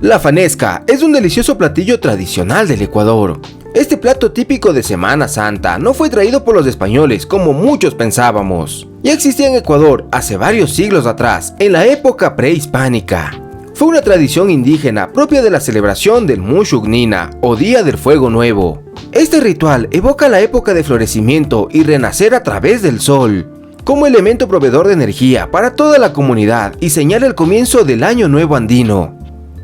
La fanesca es un delicioso platillo tradicional del Ecuador. Este plato típico de Semana Santa no fue traído por los españoles como muchos pensábamos. Ya existía en Ecuador hace varios siglos atrás, en la época prehispánica. Fue una tradición indígena propia de la celebración del Mushugnina o Día del Fuego Nuevo. Este ritual evoca la época de florecimiento y renacer a través del sol, como elemento proveedor de energía para toda la comunidad y señala el comienzo del Año Nuevo Andino.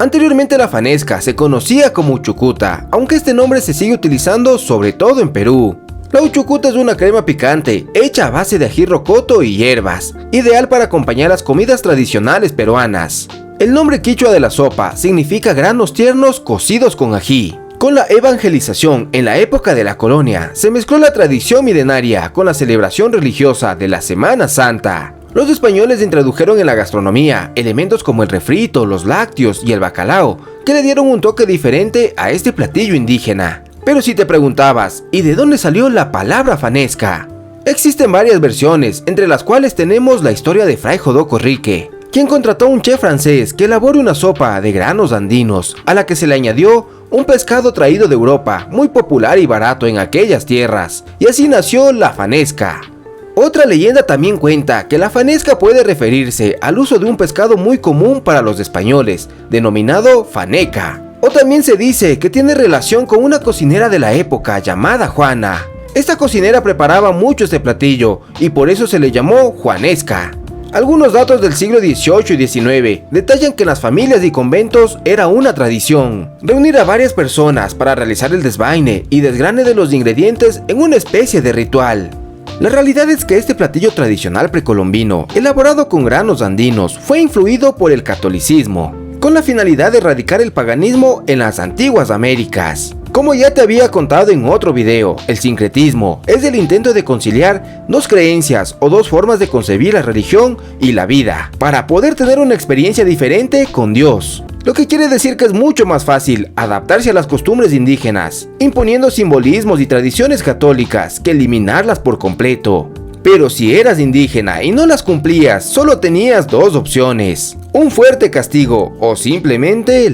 Anteriormente la fanesca se conocía como uchucuta, aunque este nombre se sigue utilizando sobre todo en Perú. La uchucuta es una crema picante, hecha a base de ají rocoto y hierbas, ideal para acompañar las comidas tradicionales peruanas. El nombre quichua de la sopa significa granos tiernos cocidos con ají. Con la evangelización en la época de la colonia, se mezcló la tradición milenaria con la celebración religiosa de la Semana Santa. Los españoles introdujeron en la gastronomía elementos como el refrito, los lácteos y el bacalao, que le dieron un toque diferente a este platillo indígena. Pero si te preguntabas, ¿y de dónde salió la palabra fanesca? Existen varias versiones, entre las cuales tenemos la historia de Fray Jodoco Rique, quien contrató a un chef francés que elabore una sopa de granos andinos, a la que se le añadió un pescado traído de Europa, muy popular y barato en aquellas tierras, y así nació la fanesca. Otra leyenda también cuenta que la fanesca puede referirse al uso de un pescado muy común para los españoles, denominado faneca. O también se dice que tiene relación con una cocinera de la época llamada Juana. Esta cocinera preparaba mucho este platillo y por eso se le llamó juanesca. Algunos datos del siglo XVIII y XIX detallan que en las familias y conventos era una tradición reunir a varias personas para realizar el desvaine y desgrane de los ingredientes en una especie de ritual. La realidad es que este platillo tradicional precolombino, elaborado con granos andinos, fue influido por el catolicismo, con la finalidad de erradicar el paganismo en las antiguas Américas. Como ya te había contado en otro video, el sincretismo es el intento de conciliar dos creencias o dos formas de concebir la religión y la vida, para poder tener una experiencia diferente con Dios. Lo que quiere decir que es mucho más fácil adaptarse a las costumbres indígenas, imponiendo simbolismos y tradiciones católicas, que eliminarlas por completo. Pero si eras indígena y no las cumplías, solo tenías dos opciones: un fuerte castigo o simplemente...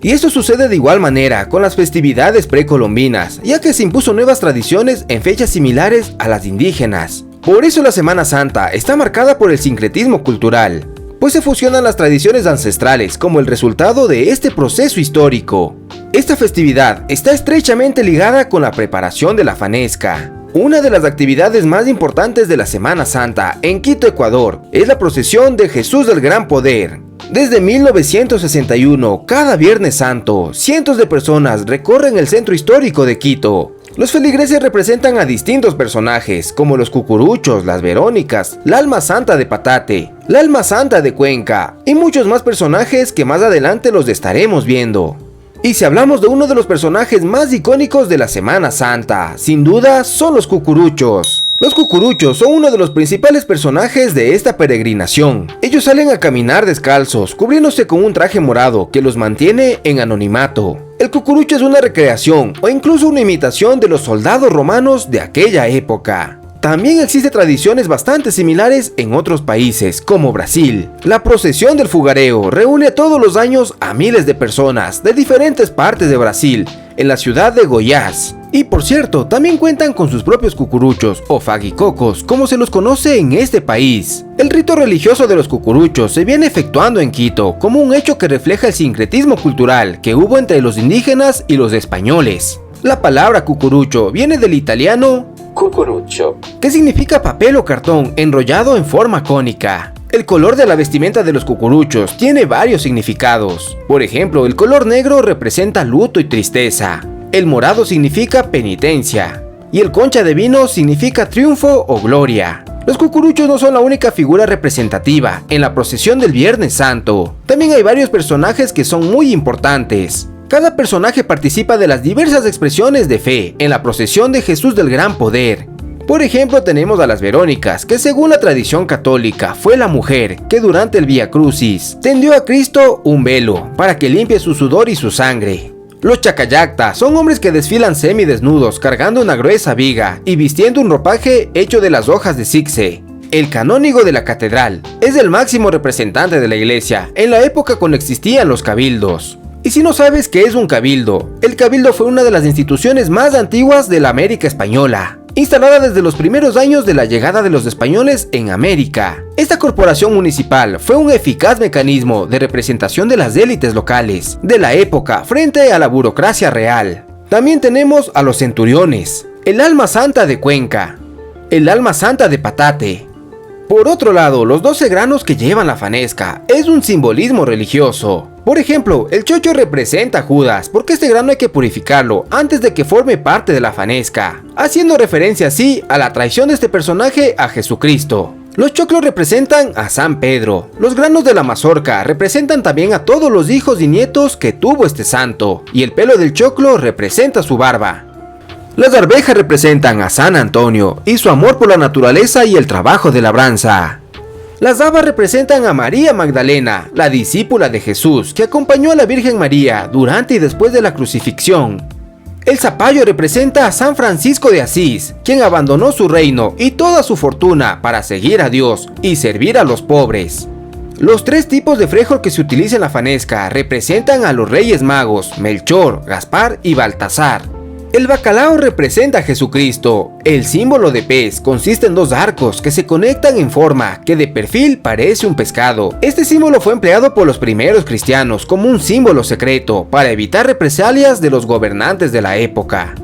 Y esto sucede de igual manera con las festividades precolombinas, ya que se impuso nuevas tradiciones en fechas similares a las indígenas. Por eso la Semana Santa está marcada por el sincretismo cultural, pues se fusionan las tradiciones ancestrales como el resultado de este proceso histórico. Esta festividad está estrechamente ligada con la preparación de la fanesca. Una de las actividades más importantes de la Semana Santa en Quito, Ecuador, es la procesión de Jesús del Gran Poder. Desde 1961, cada Viernes Santo, cientos de personas recorren el centro histórico de Quito. Los feligreses representan a distintos personajes, como los cucuruchos, las Verónicas, la Alma Santa de Patate, la Alma Santa de Cuenca, y muchos más personajes que más adelante los estaremos viendo. Y si hablamos de uno de los personajes más icónicos de la Semana Santa, sin duda son los cucuruchos. Los cucuruchos son uno de los principales personajes de esta peregrinación. Ellos salen a caminar descalzos, cubriéndose con un traje morado que los mantiene en anonimato. El cucurucho es una recreación o incluso una imitación de los soldados romanos de aquella época. También existen tradiciones bastante similares en otros países, como Brasil. La procesión del Fugareo reúne todos los años a miles de personas de diferentes partes de Brasil, en la ciudad de Goiás. Y por cierto, también cuentan con sus propios cucuruchos o faguicocos, como se los conoce en este país. El rito religioso de los cucuruchos se viene efectuando en Quito como un hecho que refleja el sincretismo cultural que hubo entre los indígenas y los españoles. La palabra cucurucho viene del italiano cucurucho, que significa papel o cartón enrollado en forma cónica. El color de la vestimenta de los cucuruchos tiene varios significados. Por ejemplo, el color negro representa luto y tristeza. El morado significa penitencia. Y el concha de vino significa triunfo o gloria. Los cucuruchos no son la única figura representativa en la procesión del Viernes Santo. También hay varios personajes que son muy importantes. Cada personaje participa de las diversas expresiones de fe en la procesión de Jesús del Gran Poder. Por ejemplo, tenemos a las Verónicas, que según la tradición católica fue la mujer que durante el Vía Crucis tendió a Cristo un velo para que limpie su sudor y su sangre. Los chacayacta son hombres que desfilan semidesnudos cargando una gruesa viga y vistiendo un ropaje hecho de las hojas de cixe. el canónigo de la catedral, es el máximo representante de la iglesia en la época cuando existían los cabildos. Y si no sabes qué es un cabildo, el cabildo fue una de las instituciones más antiguas de la América española, instalada desde los primeros años de la llegada de los españoles en América. Esta corporación municipal fue un eficaz mecanismo de representación de las élites locales de la época frente a la burocracia real. También tenemos a los centuriones, el alma santa de Cuenca, el alma santa de Patate. Por otro lado, los 12 granos que llevan la fanesca es un simbolismo religioso. Por ejemplo, el chocho representa a Judas porque este grano hay que purificarlo antes de que forme parte de la fanesca, haciendo referencia así a la traición de este personaje a Jesucristo. Los choclos representan a San Pedro. Los granos de la mazorca representan también a todos los hijos y nietos que tuvo este santo, y el pelo del choclo representa su barba. Las arvejas representan a San Antonio y su amor por la naturaleza y el trabajo de labranza. Las habas representan a María Magdalena, la discípula de Jesús, que acompañó a la Virgen María durante y después de la crucifixión. El zapallo representa a San Francisco de Asís, quien abandonó su reino y toda su fortuna para seguir a Dios y servir a los pobres. Los 3 tipos de frijol que se utilizan en la fanesca representan a los Reyes Magos, Melchor, Gaspar y Baltasar. El bacalao representa a Jesucristo. El símbolo de pez consiste en 2 arcos que se conectan en forma que de perfil parece un pescado. Este símbolo fue empleado por los primeros cristianos como un símbolo secreto para evitar represalias de los gobernantes de la época.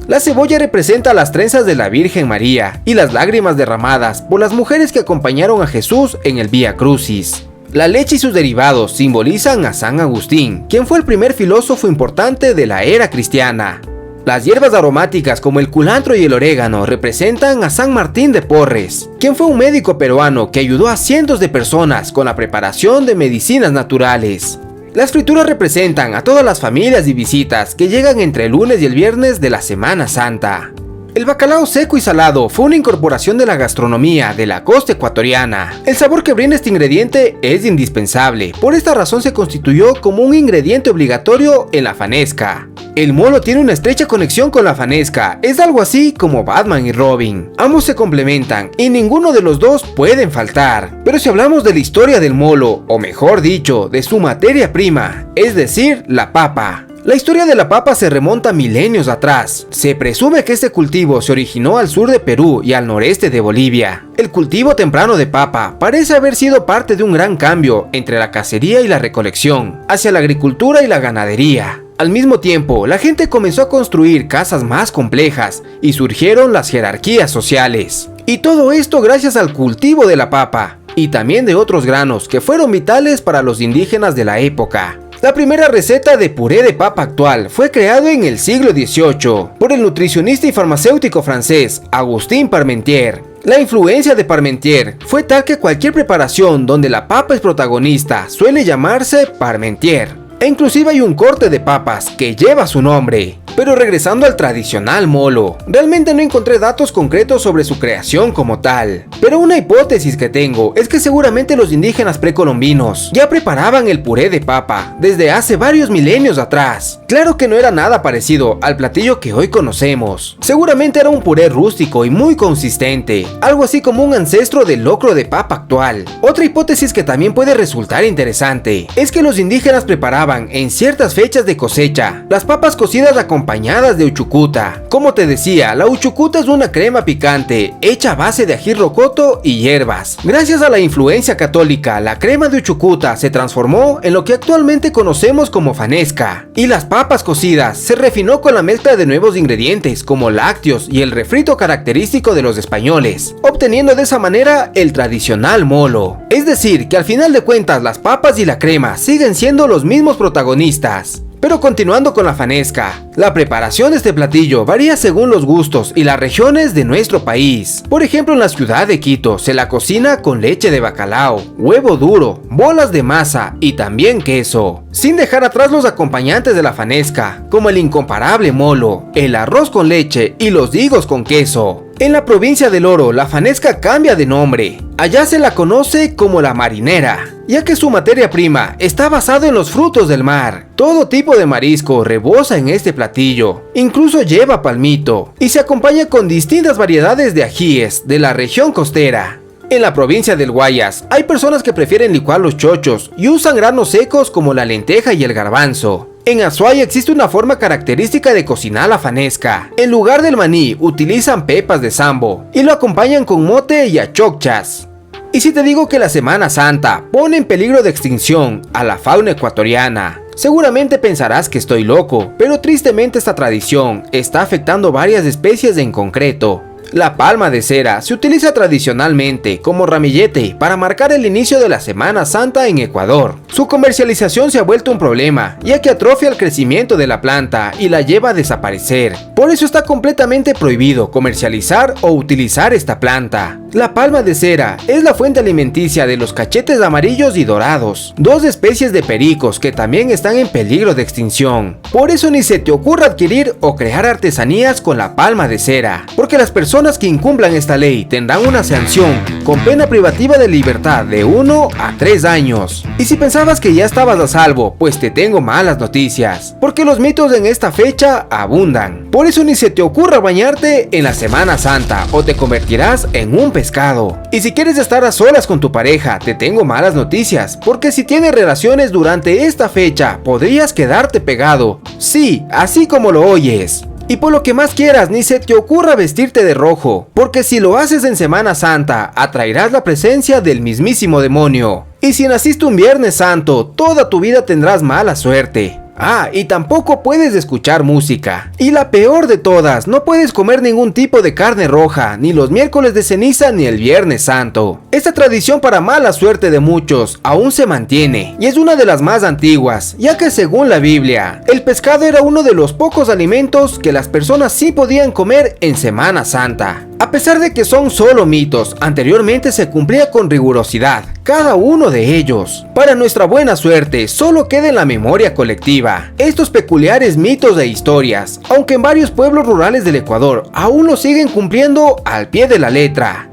La cebolla representa las trenzas de la Virgen María y las lágrimas derramadas por las mujeres que acompañaron a Jesús en el Vía Crucis. La leche y sus derivados simbolizan a San Agustín, quien fue el primer filósofo importante de la era cristiana. Las hierbas aromáticas como el culantro y el orégano representan a San Martín de Porres, quien fue un médico peruano que ayudó a cientos de personas con la preparación de medicinas naturales. Las frituras representan a todas las familias y visitas que llegan entre el lunes y el viernes de la Semana Santa. El bacalao seco y salado fue una incorporación de la gastronomía de la costa ecuatoriana. El sabor que brinda este ingrediente es indispensable, por esta razón se constituyó como un ingrediente obligatorio en la fanesca. El molo tiene una estrecha conexión con la fanesca, es algo así como Batman y Robin. Ambos se complementan y ninguno de los dos pueden faltar. Pero si hablamos de la historia del molo, o mejor dicho, de su materia prima, es decir, la papa. La historia de la papa se remonta milenios atrás. Se presume que este cultivo se originó al sur de Perú y al noreste de Bolivia. El cultivo temprano de papa parece haber sido parte de un gran cambio entre la cacería y la recolección, hacia la agricultura y la ganadería. Al mismo tiempo, la gente comenzó a construir casas más complejas y surgieron las jerarquías sociales. Y todo esto gracias al cultivo de la papa, y también de otros granos que fueron vitales para los indígenas de la época. La primera receta de puré de papa actual fue creado en el siglo XVIII por el nutricionista y farmacéutico francés Agustín Parmentier. La influencia de Parmentier fue tal que cualquier preparación donde la papa es protagonista suele llamarse Parmentier. E inclusive hay un corte de papas que lleva su nombre. Pero regresando al tradicional molo, realmente no encontré datos concretos sobre su creación como tal. Pero una hipótesis que tengo es que seguramente los indígenas precolombinos ya preparaban el puré de papa desde hace varios milenios atrás. Claro que no era nada parecido al platillo que hoy conocemos. Seguramente era un puré rústico y muy consistente, algo así como un ancestro del locro de papa actual. Otra hipótesis que también puede resultar interesante es que los indígenas preparaban en ciertas fechas de cosecha las papas cocidas acompañadas de uchucuta. Como te decía, la uchucuta es una crema picante hecha a base de ají rocoto y hierbas. Gracias a la influencia católica, la crema de uchucuta se transformó en lo que actualmente conocemos como fanesca, y las papas cocidas se refinó con la mezcla de nuevos ingredientes como lácteos y el refrito característico de los españoles, obteniendo de esa manera el tradicional molo. Es decir, que al final de cuentas las papas y la crema siguen siendo los mismos protagonistas. Pero continuando con la fanesca, la preparación de este platillo varía según los gustos y las regiones de nuestro país. Por ejemplo, en la ciudad de Quito se la cocina con leche de bacalao, huevo duro, bolas de masa y también queso. Sin dejar atrás los acompañantes de la fanesca, como el incomparable molo, el arroz con leche y los higos con queso. En la provincia del Oro, la fanesca cambia de nombre. Allá se la conoce como la marinera, ya que su materia prima está basada en los frutos del mar. Todo tipo de marisco rebosa en este platillo, incluso lleva palmito, y se acompaña con distintas variedades de ajíes de la región costera. En la provincia del Guayas, hay personas que prefieren licuar los chochos y usan granos secos como la lenteja y el garbanzo. En Azuay existe una forma característica de cocinar la fanesca. En lugar del maní, utilizan pepas de sambo y lo acompañan con mote y achocchas. Y si te digo que la Semana Santa pone en peligro de extinción a la fauna ecuatoriana, seguramente pensarás que estoy loco, pero tristemente esta tradición está afectando varias especies en concreto. La palma de cera se utiliza tradicionalmente como ramillete para marcar el inicio de la Semana Santa en Ecuador. Su comercialización se ha vuelto un problema, ya que atrofia el crecimiento de la planta y la lleva a desaparecer. Por eso está completamente prohibido comercializar o utilizar esta planta. La palma de cera es la fuente alimenticia de los cachetes amarillos y dorados, dos especies de pericos que también están en peligro de extinción. Por eso ni se te ocurra adquirir o crear artesanías con la palma de cera, porque las personas que incumplan esta ley tendrán una sanción con pena privativa de libertad de 1 a 3 años. Y si pensabas que ya estabas a salvo, pues te tengo malas noticias, porque los mitos en esta fecha abundan. Por eso ni se te ocurra bañarte en la Semana Santa o te convertirás en un pescado. Y si quieres estar a solas con tu pareja, te tengo malas noticias, porque si tienes relaciones durante esta fecha, podrías quedarte pegado. Sí, así como lo oyes. Y por lo que más quieras, ni se te ocurra vestirte de rojo, porque si lo haces en Semana Santa, atraerás la presencia del mismísimo demonio. Y si naciste un Viernes Santo, toda tu vida tendrás mala suerte. Ah, y tampoco puedes escuchar música. Y la peor de todas, no puedes comer ningún tipo de carne roja, ni los miércoles de ceniza ni el Viernes Santo. Esta tradición para mala suerte de muchos aún se mantiene, y es una de las más antiguas, ya que según la Biblia, el pescado era uno de los pocos alimentos que las personas sí podían comer en Semana Santa. A pesar de que son solo mitos, anteriormente se cumplía con rigurosidad cada uno de ellos. Para nuestra buena suerte, solo queda en la memoria colectiva estos peculiares mitos e historias, aunque en varios pueblos rurales del Ecuador aún lo siguen cumpliendo al pie de la letra.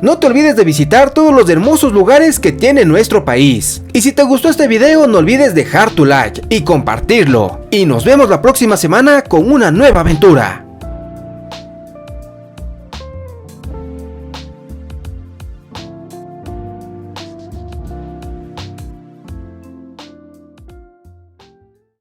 No te olvides de visitar todos los hermosos lugares que tiene nuestro país. Y si te gustó este video, no olvides dejar tu like y compartirlo. Y nos vemos la próxima semana con una nueva aventura.